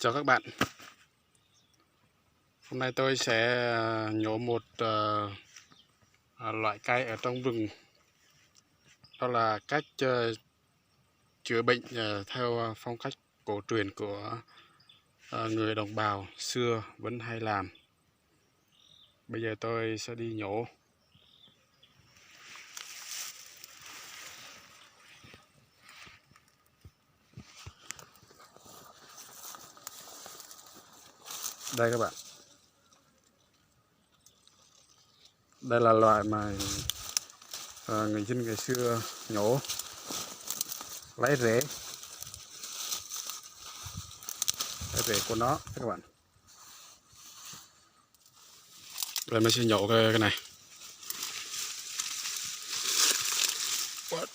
Chào các bạn. Hôm nay tôi sẽ nhổ một loại cây ở trong rừng. Đó là cách chữa bệnh theo phong cách cổ truyền của người đồng bào xưa vẫn hay làm. Bây giờ tôi sẽ đi nhổ. Đây các bạn. Đây là loại mà người dân ngày xưa nhổ lấy rễ của nó các bạn. Đây mình sẽ nhổ cái này. Quá.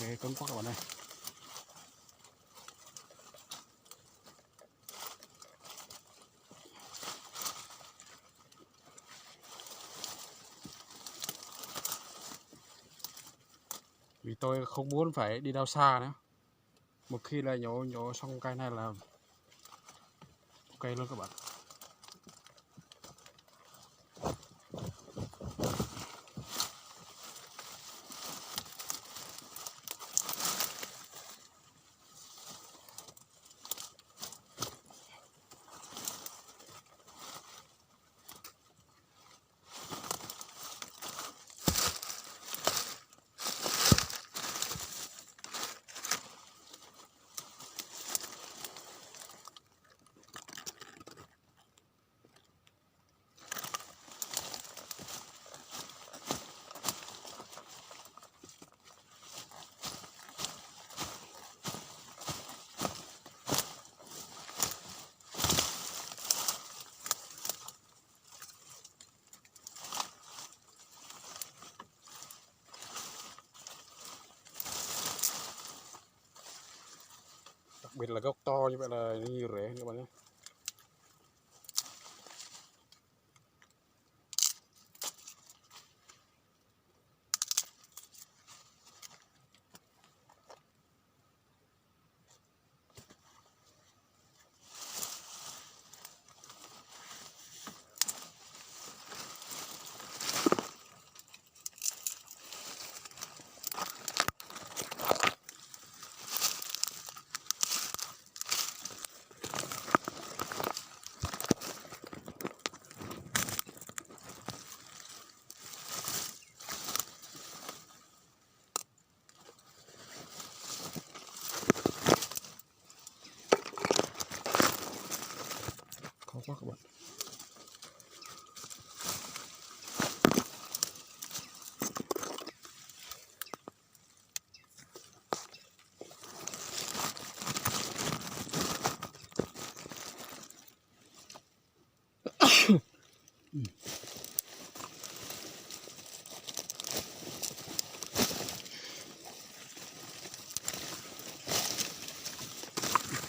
Ghê cứng quá các bạn ơi. Vì tôi không muốn phải đi đâu xa nữa. Một khi là nhổ xong cây này là ok luôn các bạn. Đặc biệt là gốc to như vậy là nhiều rễ các bạn nhé. Khó quá các bạn.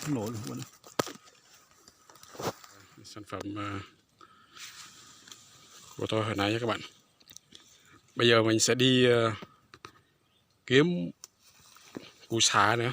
Không nổi luôn các bạn. Sản phẩm của tôi hồi nãy nha các bạn. Bây giờ mình sẽ đi kiếm củ sả nữa.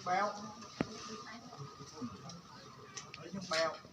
Béo. mèo.